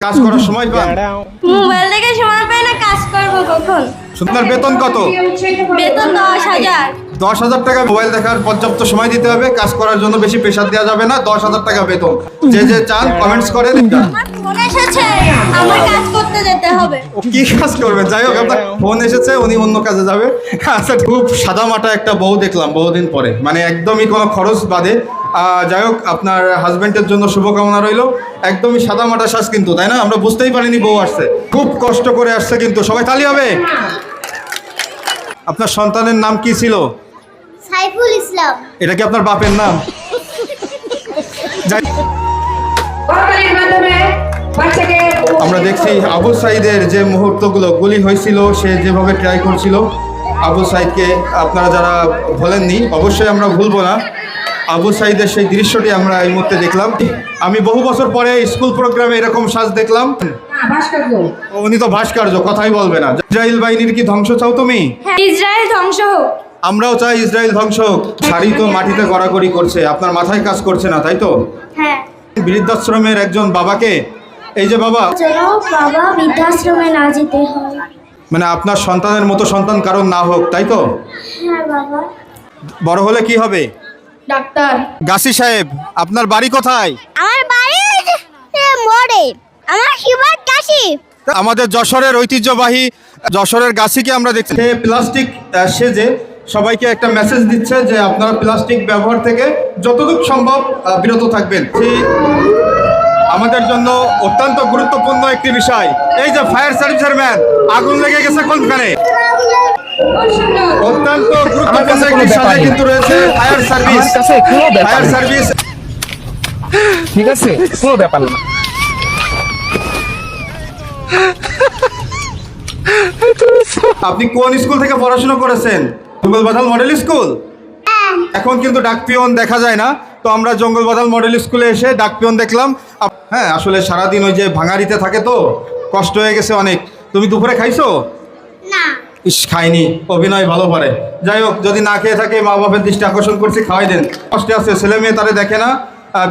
কাজ করার সময় পান? মোবাইল দেখে সময় পাই না, কাজ করবো কখন? আপনার বেতন কত? বেতন 10,000। 10,000 টাকা। মোবাইল দেখার পর্যাপ্ত সময় দিতে হবে, কাজ করার জন্য বেশি প্রেশার দেওয়া যাবে না। 10,000 টাকা বেতন। যে যে চান কমেন্টস করেন। আমার ফোন এসেছে, আমার কাজ করতে যেতে হবে। কি কাজ করবেন? যাই হোক, আপনার ফোন এসেছে, উনি অন্য কাজে যাবে। আচ্ছা, খুব সাদামাটা একটা বউ দেখলাম বহুদিন পরে, মানে একদমই কোনো খরচ বাদে। যাই হোক, আপনার হাজবেন্ডের জন্য শুভকামনা রইল। একদমই সাদামাটা শ্বাস কিন্তু, তাই না? আমরা বুঝতেই পারিনি বউ আসছে, খুব কষ্ট করে আসছে কিন্তু। সবাই তালি হবে। আপনার সন্তানের নাম কি ছিল? সাইফুল ইসলাম। এটা কি আপনার বাপের নাম? আমরা দেখছি আবু সাইদের যে মুহূর্তগুলো, গুলি হয়েছিল, সে যেভাবে ট্রাই করছিল আবু সাইদকে, আপনারা যারা ভোলেননি অবশ্যই আমরা ভুলবো না। আবু সাইদের সেই দৃশ্যটি আমরা এই মুহূর্তে দেখলাম। আমি বহু বছর পরে স্কুল প্রোগ্রামে এরকম সাজ দেখলাম। উনি তো ভাস্কর্য, কথাই বলবে না। ইসরায়েল বাহিনীর কি ধ্বংস চাও তুমি? ইসরায়েল ধ্বংস হোক। আমরাও চাই ইসরায়েল ধ্বংস হোক। শাড়ি তো মাটিতে গড়াগড়ি করছে, আপনার মাথায় কাজ করছে না, তাই তো? হ্যাঁ। বৃদ্ধাশ্রমের একজন বাবাকে, এই যে বাবা, বাবা বৃদ্ধাশ্রমে না যেতে হয়। মানে আপনার সন্তানের মতো সন্তান কারণ না হোক, তাই তো? হ্যাঁ বাবা। বড় হলে কি হবে? ডাক্তার। গাছি সাহেব, আপনার বাড়ি কোথায়? আমার বাড়ি মোড়ে। আমার শিবার কাশি। আমাদের যশোরের ঐতিহ্যবাহী যশোরের গাছিকে আমরা দেখছি প্লাস্টিক সেজে সবাইকে একটা মেসেজ দিচ্ছে যে আপনারা প্লাস্টিক ব্যবহার থেকে যতটুকু সম্ভব বিরত থাকবেন। আমাদের জন্য অত্যন্ত গুরুত্বপূর্ণ একটি বিষয়। এই যে ফায়ার সার্ভিসের ম্যান, আগুন লেগে গেছে কোনখানে? অত্যন্ত গুরুত্বপূর্ণ একটি সাথে কিন্তু রয়েছে ফায়ার সার্ভিস। ফায়ার সার্ভিস ঠিক আছে, কোনো ব্যাপার না। আপনি কোন স্কুল থেকে পড়াশোনা করেছেন? জঙ্গলবাধাল মডেল স্কুল। এখন কিন্তু ডাক পিয়ন দেখা যায় না, তো আমরা জঙ্গলবাধাল মডেল স্কুলে এসে ডাক পিয়ন দেখলাম। হ্যাঁ, আসলে সারাদিন ওই যে ভাঙাড়িতে থাকে তো কষ্ট হয়ে গেছে অনেক। তুমি দুপুরে খাইছো? না। ইস, খাইনি। অভিনয় ভালো পারে। যাই হোক, যদি না খেয়ে থাকে মা বাপের দৃষ্টি আকর্ষণ করছি, খাওয়াই দেন। কষ্টে আছে, ছেলে মেয়ে তারে দেখে না।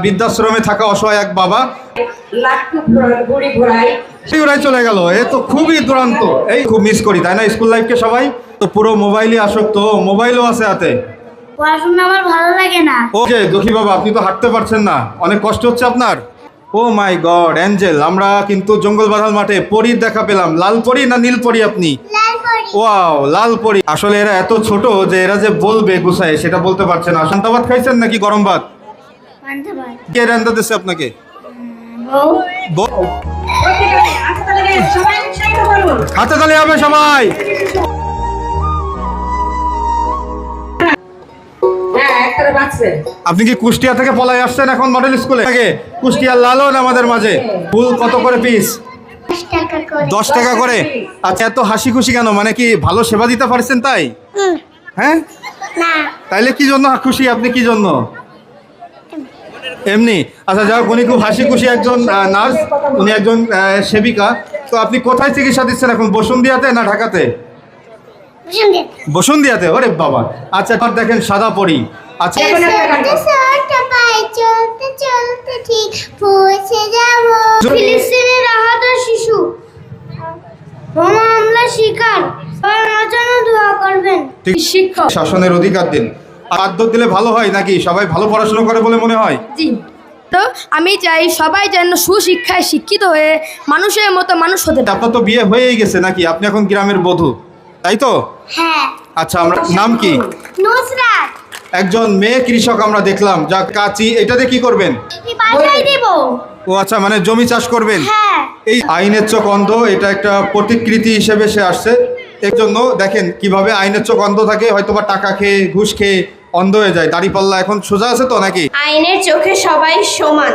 বৃদ্ধাশ্রমে থাকা অসহায় এক বাবা ওরাই চলে গেল। এ তো খুবই দুরন্ত। এই খুব মিস করি, তাই না স্কুল লাইফকে সবাই? তো পুরো মোবাইলই আসক্ত, মোবাইলও আছে হাতে। পড়াশোনা আমার ভালো লাগে না। ওকে দুঃখী বাবা, আপনি তো হাঁটতে পারছেন না, অনেক কষ্ট হচ্ছে আপনার। ও মাই গড অ্যাঞ্জেল, আমরা কিন্তু জঙ্গলবাধাল মাঠে পরীর দেখা পেলাম। লাল পরী না নীল পরী আপনি? ওয়াও, লাল পরী। আসলে এরা এত ছোট যে এরা যে বলবে গুছায় সেটা বলতে পারছে না। শান্তা ভাত খাইছেন নাকি গরম ভাত? কে রান্না দিচ্ছে আপনাকে? হাতে তালি হবে সবাই। আপনি কি কুষ্টিয়া থেকে পলাই আসছেন এখন মডেল স্কুলে? কুষ্টিয়ার লালন আমাদের মাঝে। ফুল কত করে পিস? 10 টাকা করে। আচ্ছা, এত হাসি খুশি কেন? মানে কি ভালো সেবা দিতে পারছেন তাই? হ্যাঁ, তাইলে কি জন্য খুশি আপনি? কি জন্য এমনি? আচ্ছা, যাই হোক, উনি খুব হাসি খুশি একজন নার্স, উনি একজন সেবিকা। তো আপনি কোথায় চিকিৎসা দিচ্ছেন এখন? বসুন্ধিয়াতে না ঢাকাতে? বসুন্ধিয়াতে। ওরে বাবা। আচ্ছা, দেখেন সাদা পরি। আচ্ছা, ফিলিস্তিনের আহত শিশু বোমা হামলার শিকার, আমার জন্য দোয়া করবেন। শিক্ষক শাসনের অধিকার দিন। আদর দিলে ভালো হয় নাকি? সবাই ভালো পড়াশোনা করে বলে মনে হয়? জি, তো আমি চাই সবাই যেন সুশিক্ষায় শিক্ষিত হয়ে মানুষের মতো মানুষ হতে পারে। আপনার তো বিয়ে হয়েই গেছে নাকি? আপনি এখন গ্রামের বধূ, তাই তো? হ্যাঁ। আচ্ছা, আমরা নাম কি? নুসরাত। একজন মেয়ে কৃষক আমরা দেখলাম, যা কাচি। এটাতে কি করবেন? বাসায় দেব। ও আচ্ছা, মানে জমি চাষ করবেন। হ্যাঁ। এই আইনের চোখ অন্ধ, এটা একটা প্রতিকৃতি হিসেবে সে আসছে। এর জন্য দেখেন কিভাবে আইনের চোখ অন্ধ থাকে, হয়তোবা টাকা খেয়ে ঘুষ খেয়ে অন্ধ হয়ে যায়। দাড়িপাল্লা এখন সোজা আছে তো নাকি? আইনের চোখে সবাই সমান।